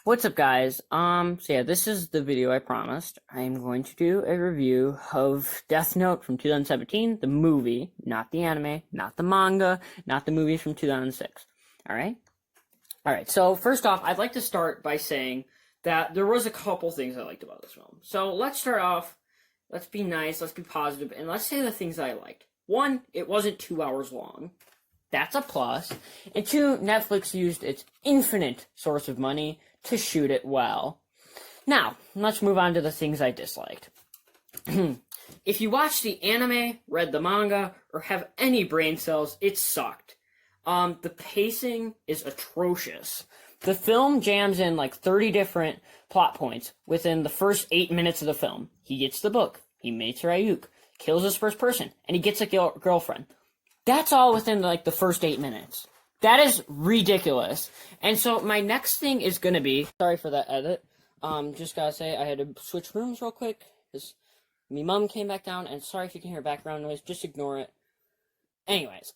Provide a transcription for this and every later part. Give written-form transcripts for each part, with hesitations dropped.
What's up, guys? So yeah, this is the video I promised. I'm going to do a review of Death Note from 2017, the movie, not the anime, not the manga, not the movie from 2006. Alright? Alright, so first off, I'd like to start by saying that there was a couple things I liked about this film. So let's start off, let's be nice, let's be positive, and let's say the things I liked. One, it wasn't 2 hours long. That's a plus. And two, Netflix used its infinite source of money to shoot it well. Now, let's move on to the things I disliked. If you watch the anime, read the manga, or have any brain cells, it sucked. The pacing is atrocious. The film jams in like 30 different plot points within the first 8 minutes of the film. He gets the book, he mates Ryuk, kills his first person, and he gets a girlfriend. That's all within like the first 8 minutes. That is ridiculous. And so my next thing is gonna be, sorry for that edit. Just gotta say I had to switch rooms real quick because my mom came back down, and sorry if you can hear background noise, just ignore it. Anyways,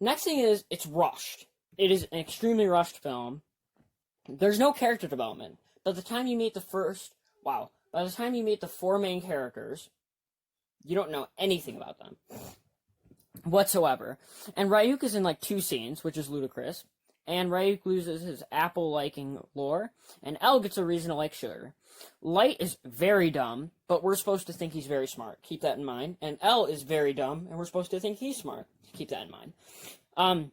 next thing is it's rushed. It is an extremely rushed film. There's no character development. By the time you meet the four main characters, you don't know anything about them whatsoever. And Ryuk is in like 2 scenes, which is ludicrous. And Ryuk loses his apple-liking lore, and L gets a reason to like sugar. Light is very dumb, but we're supposed to think he's very smart. Keep that in mind. And L is very dumb, and we're supposed to think he's smart. Keep that in mind.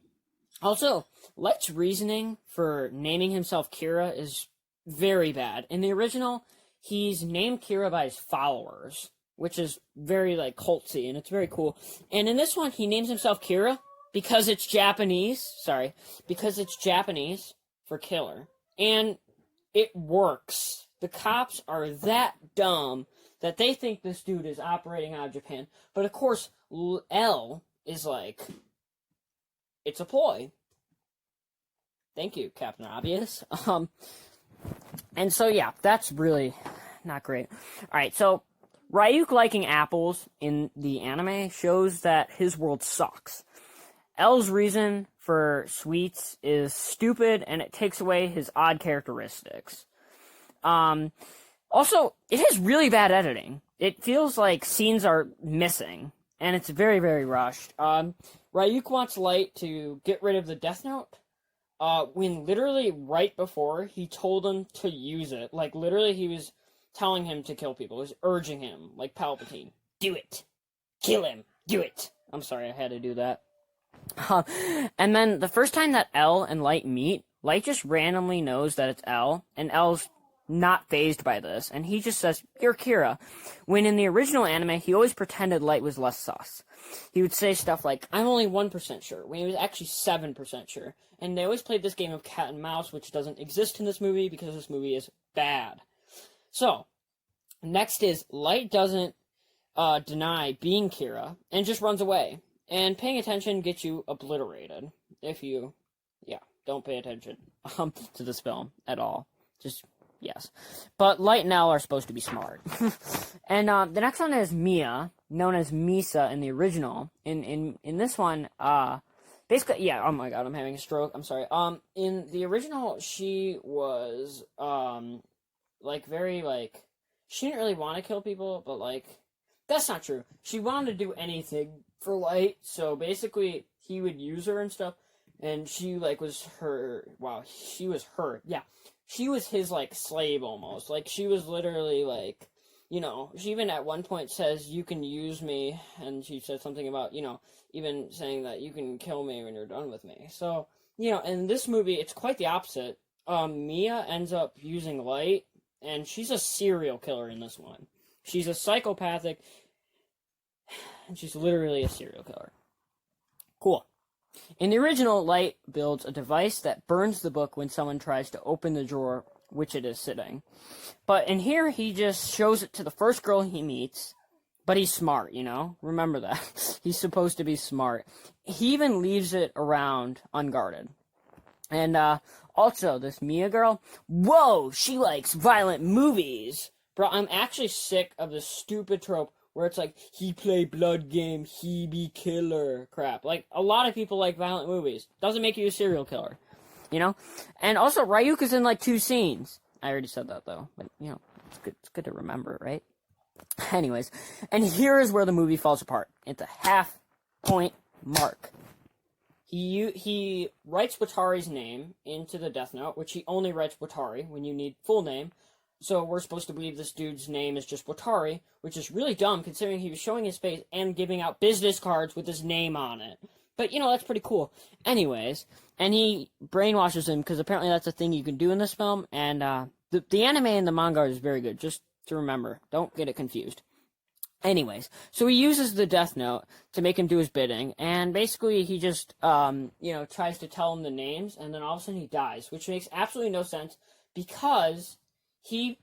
Also, Light's reasoning for naming himself Kira is very bad. In the original, he's named Kira by his followers, which is very, like, culty, and it's very cool. And in this one, he names himself Kira because it's Japanese. Because it's Japanese for killer. And it works. The cops are that dumb that they think this dude is operating out of Japan. But, of course, L is like, it's a ploy. Thank you, Captain Obvious. And so, yeah, that's really not great. Alright, so Ryuk liking apples in the anime shows that his world sucks. L's reason for sweets is stupid, and it takes away his odd characteristics. Also, it has really bad editing. It feels like scenes are missing, and it's very, very rushed. Ryuk wants Light to get rid of the Death Note, when literally right before he told him to use it. Like, literally he was telling him to kill people. He was urging him, like Palpatine. Do it. Kill him. Do it. I'm sorry, I had to do that. And then the first time that L and Light meet, Light just randomly knows that it's L, and L's not fazed by this, and he just says, "You're Kira." When in the original anime, he always pretended Light was less sus. He would say stuff like, "I'm only 1% sure," when he was actually 7% sure. And they always played this game of cat and mouse, which doesn't exist in this movie because this movie is bad. So, next is Light doesn't deny being Kira and just runs away. And paying attention gets you obliterated if you, don't pay attention to this film at all. Just, yes. But Light and L are supposed to be smart. And the next one is Mia, known as Misa in the original. In this one, basically, oh my god, I'm having a stroke, I'm sorry. In the original, she was, she didn't really want to kill people, but, that's not true. She wanted to do anything for Light, so basically, he would use her and stuff, and she, she was his, slave, almost. She was literally, she even at one point says, "You can use me," and she said something about, even saying that you can kill me when you're done with me. So, in this movie, it's quite the opposite. Mia ends up using Light, and she's a serial killer in this one. She's a psychopathic, and she's literally a serial killer. Cool. In the original, Light builds a device that burns the book when someone tries to open the drawer which it is sitting. But in here, he just shows it to the first girl he meets, but he's smart, Remember that. He's supposed to be smart. He even leaves it around unguarded. And, also, this Mia girl, whoa, she likes violent movies. Bro, I'm actually sick of this stupid trope where it's like, he play blood game, he be killer crap. A lot of people like violent movies. Doesn't make you a serial killer. you know? And also, Ryuka's in, like, 2 scenes. I already said that, though, but, you know, it's good to remember, right? Anyways, and here is where the movie falls apart. At the half-point mark. He writes Watari's name into the Death Note, which he only writes Watari when you need full name. So we're supposed to believe this dude's name is just Watari, which is really dumb considering he was showing his face and giving out business cards with his name on it. But, you know, that's pretty cool. Anyways, and he brainwashes him because apparently that's a thing you can do in this film. And the anime and the manga is very good, just to remember. Don't get it confused. Anyways, so he uses the Death Note to make him do his bidding, and basically he just, you know, tries to tell him the names, and then all of a sudden he dies, which makes absolutely no sense, because he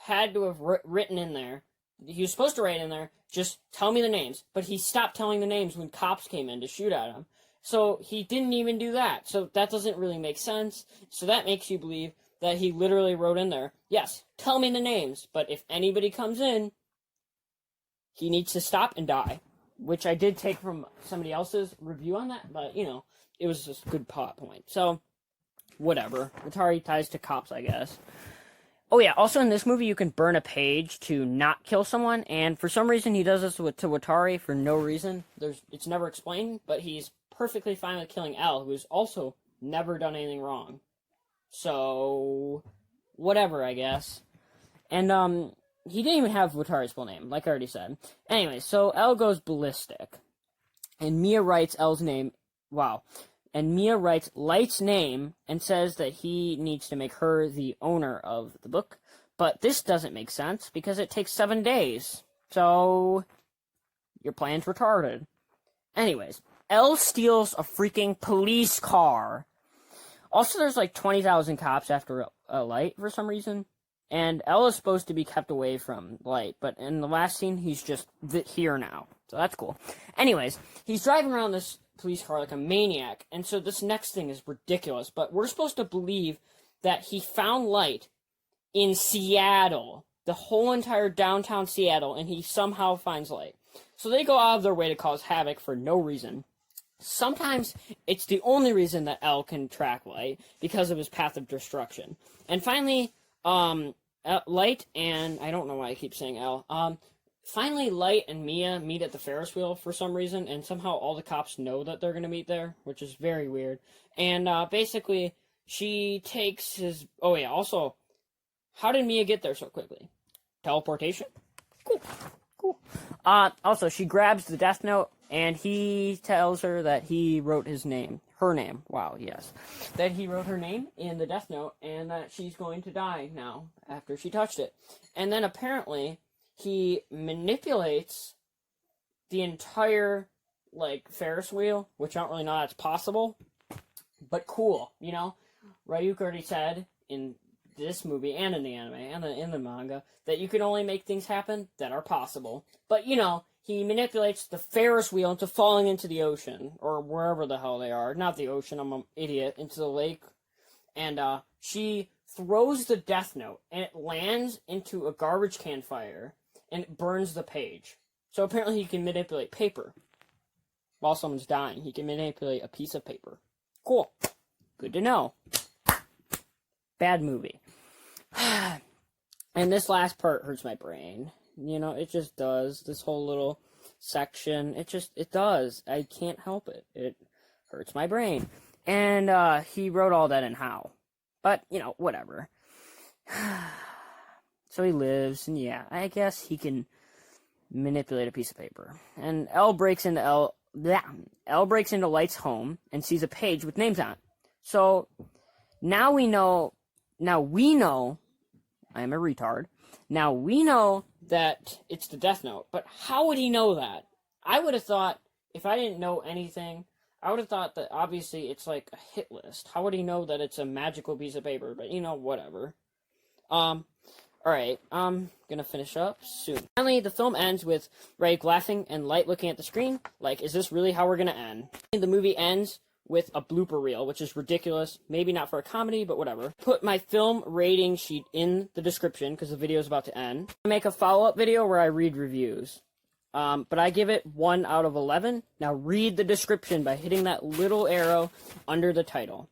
had to have written in there, he was supposed to write in there, just tell me the names, but he stopped telling the names when cops came in to shoot at him, so he didn't even do that, so that doesn't really make sense, so that makes you believe that he literally wrote in there, yes, tell me the names, but if anybody comes in, he needs to stop and die, which I did take from somebody else's review on that, but, you know, it was just a good plot point. So, whatever. Watari ties to cops, I guess. Oh, yeah, also in this movie, you can burn a page to not kill someone, and for some reason, he does this to Watari for no reason. It's never explained, but he's perfectly fine with killing L, who's also never done anything wrong. So, whatever, I guess. And, he didn't even have Watari's full name, like I already said. Anyway, so L goes ballistic. And Mia writes L's name. Wow. And Mia writes Light's name and says that he needs to make her the owner of the book. But this doesn't make sense because it takes 7 days. So, your plan's retarded. Anyways, L steals a freaking police car. Also, there's like 20,000 cops after Light for some reason. And L is supposed to be kept away from Light, but in the last scene, he's just here now. So that's cool. Anyways, he's driving around this police car like a maniac, and so this next thing is ridiculous, but we're supposed to believe that he found Light in Seattle, the whole entire downtown Seattle, and he somehow finds Light. So they go out of their way to cause havoc for no reason. Sometimes it's the only reason that L can track Light, because of his path of destruction. And finally, Light and, I don't know why I keep saying L, finally Light and Mia meet at the Ferris wheel for some reason, and somehow all the cops know that they're gonna meet there, which is very weird. And, basically, she takes his, oh yeah, also, how did Mia get there so quickly? Teleportation? Cool. Also, she grabs the Death Note, and he tells her that he wrote her name, wow, yes, that he wrote her name in the Death Note, and that she's going to die now, after she touched it. And then apparently, he manipulates the entire, like, Ferris wheel, which I don't really know that's possible, but cool, you know? Ryuka already said in this movie, and in the anime, and in the manga, that you can only make things happen that are possible, but, you know, he manipulates the Ferris wheel into falling into the ocean, or wherever the hell they are. Not the ocean, I'm an idiot. Into the lake. And, she throws the Death Note, and it lands into a garbage can fire, and it burns the page. So apparently he can manipulate paper. While someone's dying, he can manipulate a piece of paper. Cool. Good to know. Bad movie. And this last part hurts my brain. You know, it just does. This whole little section, it does. I can't help it. It hurts my brain. And, he wrote all that in How. But, you know, whatever. So he lives, and yeah, I guess he can manipulate a piece of paper. And L breaks into Light's home and sees a page with names on it. So, now we know, I'm a retard. Now we know that it's the Death Note, but how would he know that? I would have thought, if I didn't know anything, I would have thought that obviously it's like a hit list. How would he know that it's a magical piece of paper? But, you know, whatever. Alright, I'm gonna finish up soon. Finally, the film ends with Ray laughing and Light looking at the screen, like, is this really how we're gonna end? The movie ends with a blooper reel, which is ridiculous. Maybe not for a comedy, but whatever. Put my film rating sheet in the description, because the video is about to end. I make a follow-up video where I read reviews. But I give it 1 out of 11. Now read the description by hitting that little arrow under the title.